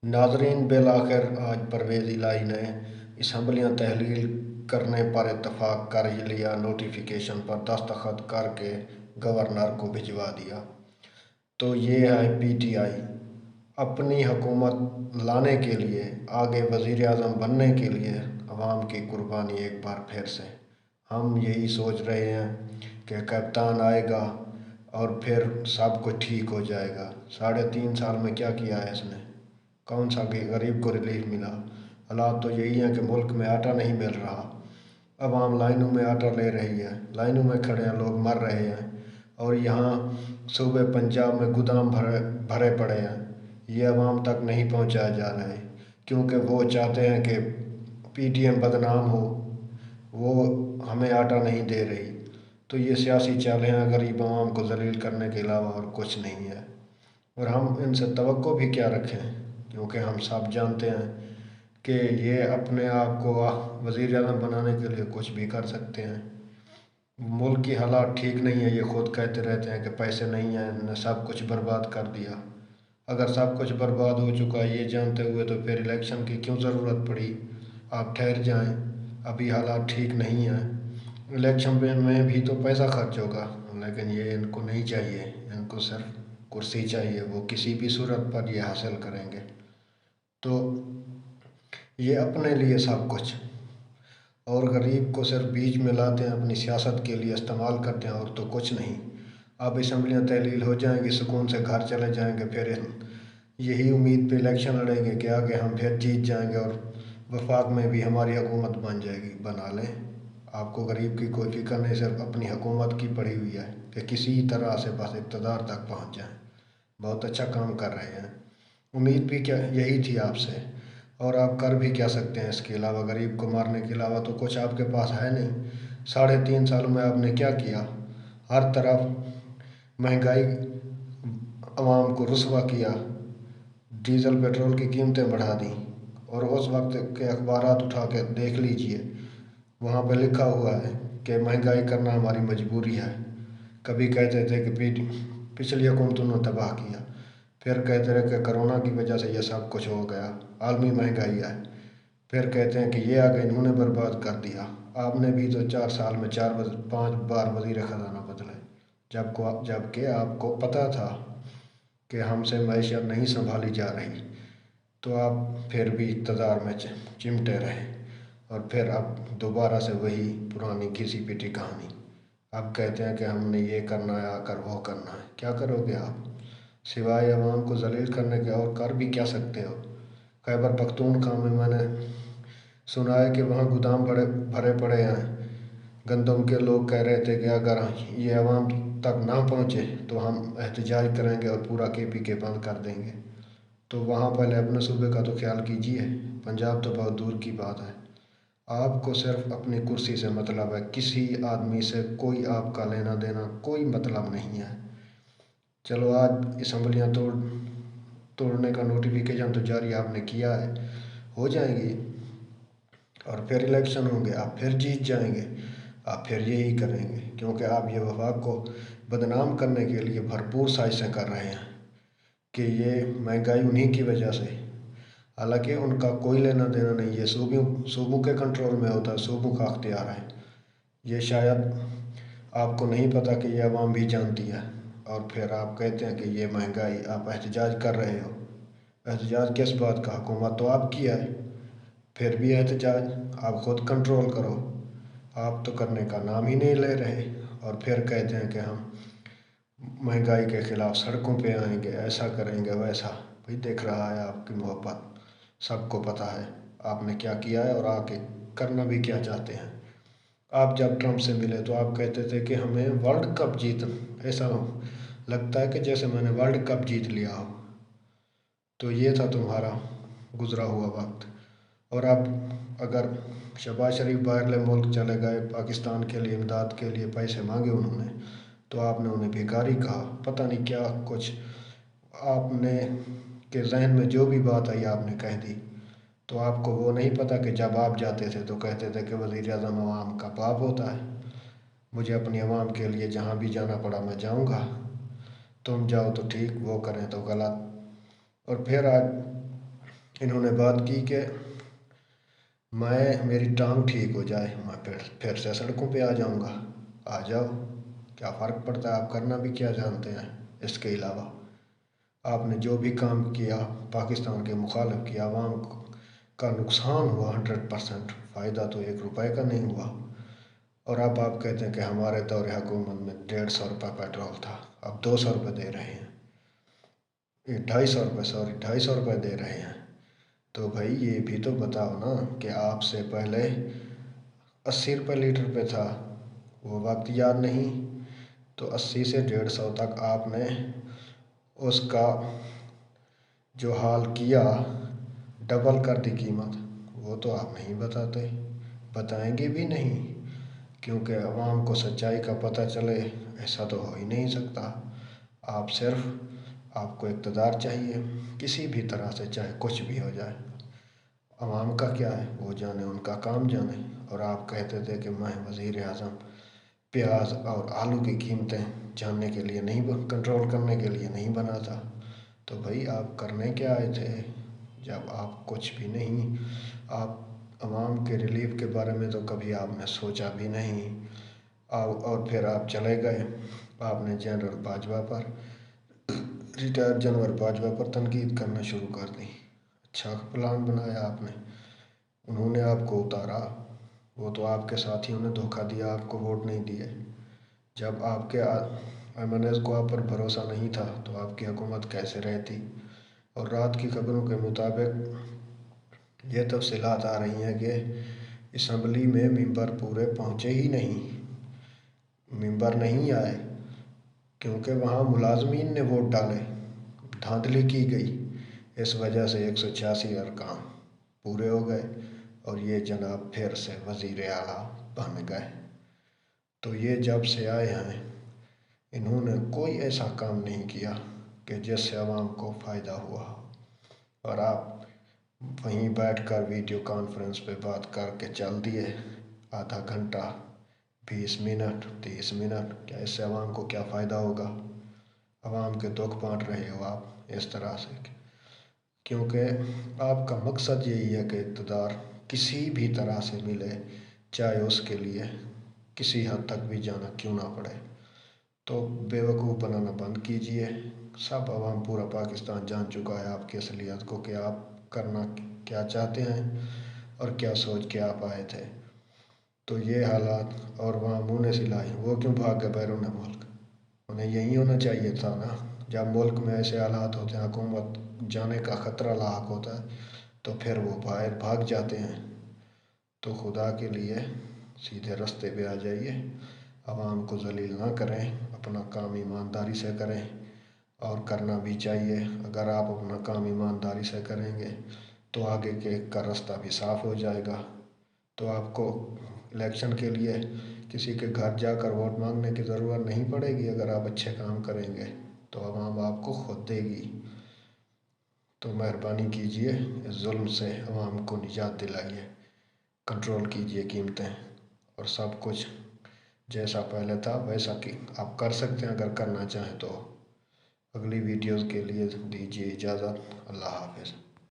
नाज़रीन, बिलाखिर आज परवेज़ इलाही ने असम्बलियाँ तहलील करने पर इत्तफाक कर लिया। नोटिफिकेशन पर दस्तखत करके गवर्नर को भिजवा दिया। तो ये है पीटीआई अपनी हुकूमत लाने के लिए, आगे वज़ीर आज़म बनने के लिए अवाम की कुर्बानी एक बार फिर से। हम यही सोच रहे हैं कि कप्तान आएगा और फिर सब कुछ ठीक हो जाएगा। 3.5 साल में क्या किया है इसने? कौन सा गरीब को रिलीफ मिला? हालात तो यही है कि मुल्क में आटा नहीं मिल रहा, अवाम लाइनों में आटा ले रही है, लाइनों में खड़े हैं, लोग मर रहे हैं। और यहाँ सूबे पंजाब में गोदाम भरे भरे पड़े हैं, ये अवाम तक नहीं पहुँचाया जा रहा है, क्योंकि वो चाहते हैं कि पीटीएम बदनाम हो, वो हमें आटा नहीं दे रही। तो ये सियासी चालें हैं गरीब अवाम को ज़लील करने के अलावा और कुछ नहीं है। और हम इनसे तवक्को भी क्या रखें, क्योंकि हम सब जानते हैं कि ये अपने आप को वज़ीर आज़म बनाने के लिए कुछ भी कर सकते हैं। मुल्क की हालात ठीक नहीं है, ये ख़ुद कहते रहते हैं कि पैसे नहीं हैं, इन्होंने सब कुछ बर्बाद कर दिया। अगर सब कुछ बर्बाद हो चुका है ये जानते हुए तो फिर इलेक्शन की क्यों ज़रूरत पड़ी? आप ठहर जाएं, अभी हालात ठीक नहीं हैं। इलेक्शन में भी तो पैसा खर्च होगा, लेकिन ये इनको नहीं चाहिए, इनको सिर्फ कुर्सी चाहिए, वो किसी भी सूरत पर ये हासिल करेंगे। तो ये अपने लिए सब कुछ, और गरीब को सिर्फ बीच में लाते हैं, अपनी सियासत के लिए इस्तेमाल करते हैं, और तो कुछ नहीं। अब असम्बलियाँ तहलील हो जाएंगी, सुकून से घर चले जाएंगे, फिर यही उम्मीद पे इलेक्शन लड़ेंगे कि आगे हम फिर जीत जाएंगे और वफाक में भी हमारी हुकूमत बन जाएगी। बना लें, आपको गरीब की कोई फिक्र नहीं, सिर्फ अपनी हुकूमत की पड़ी हुई है कि किसी तरह से बस इक़्तिदार तक पहुँच जाएं। बहुत अच्छा काम कर रहे हैं, उम्मीद भी क्या यही थी आपसे, और आप कर भी क्या सकते हैं इसके अलावा? गरीब को मारने के अलावा तो कुछ आपके पास है नहीं। 3.5 सालों में आपने क्या किया? हर तरफ महंगाई, आवाम को रुसवा किया, डीज़ल पेट्रोल की कीमतें बढ़ा दी, और उस वक्त के अखबारात उठा के देख लीजिए, वहाँ पर लिखा हुआ है कि महंगाई करना हमारी मजबूरी है। कभी कहते थे कि पिछली हुकूमतों ने तबाह किया, फिर कहते रहे कि करोना की वजह से ये सब कुछ हो गया, आलमी महंगाई है, फिर कहते हैं कि ये आ गए, इन्होंने बर्बाद कर दिया। आपने भी तो 4 साल में 5 बार वज़ीर ख़जाना बदले, जबकि आपको पता था कि हमसे मैशत नहीं संभाली जा रही, तो आप फिर भी इक़्तिदार में चिमटे रहे, और फिर अब दोबारा से वही पुरानी घिसी पिटी कहानी। अब कहते हैं कि हमने ये करना है, आकर वो करना है। क्या करोगे आप सिवाय अवाम को ज़लील करने के? और कर भी क्या सकते हो? खैबर पख्तूनख्वा में मैंने सुना है कि वहाँ गोदाम बड़े भरे पड़े हैं, गंदम के। लोग कह रहे थे कि अगर ये अवाम तक ना पहुँचे तो हम एहतजाज करेंगे और पूरा KPK बंद कर देंगे। तो वहाँ पहले अपने सूबे का तो ख्याल कीजिए, पंजाब तो बहुत दूर की बात है। आपको सिर्फ अपनी कुर्सी से मतलब है, किसी आदमी से कोई आपका लेना देना कोई मतलब नहीं है। चलो, आज असम्बलियाँ तोड़ने का नोटिफिकेशन तो जारी आपने किया है, हो जाएंगी, और फिर इलेक्शन होंगे, आप फिर जीत जाएंगे, आप फिर यही करेंगे, क्योंकि आप ये वफाक को बदनाम करने के लिए भरपूर साजिशें कर रहे हैं कि ये महंगाई उन्हीं की वजह से। हालांकि उनका कोई लेना देना नहीं, ये सूबों के कंट्रोल में होता है, सूबों का अख्तियार है। ये शायद आपको नहीं पता कि ये अवाम भी जानती है। और फिर आप कहते हैं कि ये महंगाई, आप एहतजाज कर रहे हो। एहतजाज किस बात का? हुकूमत तो आपकी है, फिर भी एहतजाज आप ख़ुद कंट्रोल करो। आप तो करने का नाम ही नहीं ले रहे, और फिर कहते हैं कि हम महंगाई के ख़िलाफ़ सड़कों पे आएंगे, ऐसा करेंगे वैसा। भाई, दिख रहा है आपकी मोहब्बत, सबको पता है आपने क्या किया है और आगे करना भी क्या चाहते हैं। आप जब ट्रंप से मिले तो आप कहते थे कि हमें वर्ल्ड कप जीतना, ऐसा लगता है कि जैसे मैंने वर्ल्ड कप जीत लिया हो। तो ये था तुम्हारा गुज़रा हुआ वक्त। और अब अगर शहबाज शरीफ बाहरले मुल्क चले गए, पाकिस्तान के लिए इमदाद के लिए पैसे मांगे उन्होंने, तो आपने उन्हें भिखारी कहा, पता नहीं क्या कुछ आपने के जहन में जो भी बात आई आपने कह दी। तो आपको वो नहीं पता कि जब आप जाते थे तो कहते थे कि वज़ीर आज़म अवाम का बाप होता है, मुझे अपनी अवाम के लिए जहाँ भी जाना पड़ा मैं जाऊँगा, तुम जाओ तो ठीक, वो करें तो गलत। और फिर आज انہوں نے بات کی کہ میری ٹانگ ٹھیک ہو جائے میں پھر سے سڑکوں پہ آ جاؤں گا۔ آ جاؤ، کیا فرق پڑتا ہے، آپ کرنا بھی کیا جانتے ہیں اس کے علاوہ؟ آپ نے جو بھی کام کیا پاکستان کے مخالف کیا، عوام کا نقصان ہوا 100%، فائدہ تو 1 روپے کا نہیں ہوا۔ اور اب آپ کہتے ہیں کہ ہمارے دور حکومت میں 150 روپے پیٹرول تھا، اب 200 روپے دے رہے ہیں، یہ 250 روپے دے رہے ہیں۔ تو بھائی یہ بھی تو بتاؤ نا کہ آپ سے پہلے 80 روپے لیٹر پہ تھا، وہ وقت یاد نہیں؟ تو 80 سے 150 تک آپ نے اس کا جو حال کیا، ڈبل کر دی قیمت، وہ تو آپ نہیں بتاتے، بتائیں گے بھی نہیں، کیونکہ عوام کو سچائی کا پتہ چلے ایسا تو ہو ہی نہیں سکتا۔ آپ کو اقتدار چاہیے کسی بھی طرح سے، چاہے کچھ بھی ہو جائے، عوام کا کیا ہے وہ جانے، ان کا کام جانے۔ اور آپ کہتے تھے کہ میں وزیر اعظم پیاز اور آلو کی قیمتیں جاننے کے لیے نہیں، کنٹرول کرنے کے لیے نہیں بنا تھا۔ تو بھائی آپ کرنے کیا آئے تھے جب آپ کچھ بھی نہیں؟ آپ عوام کے ریلیف کے بارے میں تو کبھی آپ نے سوچا بھی نہیں، اور پھر آپ چلے گئے، آپ نے جنرل باجوہ پر، ریٹائر جنرل باجوہ پر تنقید کرنا شروع کر دی۔ اچھا پلان بنایا آپ نے، انہوں نے آپ کو اتارا، وہ تو آپ کے ساتھیوں نے دھوکہ دیا، آپ کو ووٹ نہیں دیے۔ جب آپ کے MNAs کو آپ پر بھروسہ نہیں تھا تو آپ کی حکومت کیسے رہتی؟ اور رات کی خبروں کے مطابق یہ تفصیلات آ رہی ہیں کہ اسمبلی میں ممبر پورے پہنچے ہی نہیں، ممبر نہیں آئے، کیونکہ وہاں ملازمین نے ووٹ ڈالے، دھاندلی کی گئی، اس وجہ سے 186 ارکان پورے ہو گئے اور یہ جناب پھر سے وزیر اعلیٰ بن گئے۔ تو یہ جب سے آئے ہیں انہوں نے کوئی ایسا کام نہیں کیا کہ جس سے عوام کو فائدہ ہوا، اور آپ وہیں بیٹھ کر ویڈیو کانفرنس پہ بات کر کے چل دیے، آدھا گھنٹہ، 20 منٹ، 30 منٹ، کیا اس سے عوام کو کیا فائدہ ہوگا؟ عوام کے دکھ بانٹ رہے ہو آپ اس طرح سے، کیونکہ آپ کا مقصد یہی ہے کہ اقتدار کسی بھی طرح سے ملے، چاہے اس کے لیے کسی حد تک بھی جانا کیوں نہ پڑے۔ تو بیوقوف بنانا بند کیجئے، سب عوام پورا پاکستان جان چکا ہے آپ کی اصلیت کو، کہ آپ کرنا کیا چاہتے ہیں اور کیا سوچ کے آپ آئے تھے۔ تو یہ حالات، اور وہاں منہ سلائی، وہ کیوں بھاگ گئے بیرون ملک؟ انہیں یہی ہونا چاہیے تھا نا، جب ملک میں ایسے حالات ہوتے ہیں، حکومت جانے کا خطرہ لاحق ہوتا ہے تو پھر وہ باہر بھاگ جاتے ہیں۔ تو خدا کے لیے سیدھے راستے پہ آ جائیے، عوام کو ذلیل نہ کریں، اپنا کام ایمانداری سے کریں، اور کرنا بھی چاہیے۔ اگر آپ اپنا کام ایمانداری سے کریں گے تو آگے کے کا راستہ بھی صاف ہو جائے گا۔ تو آپ کو الیکشن کے لیے کسی کے گھر جا کر ووٹ مانگنے کی ضرورت نہیں پڑے گی، اگر آپ اچھے کام کریں گے تو عوام آپ کو خود دے گی۔ تو مہربانی کیجئے، اس ظلم سے عوام کو نجات دلائیے، کنٹرول کیجئے قیمتیں، اور سب کچھ جیسا پہلے تھا ویسا کہ آپ کر سکتے ہیں اگر کرنا چاہیں تو۔ اگلی ویڈیوز کے لیے دیجیے اجازت، اللہ حافظ۔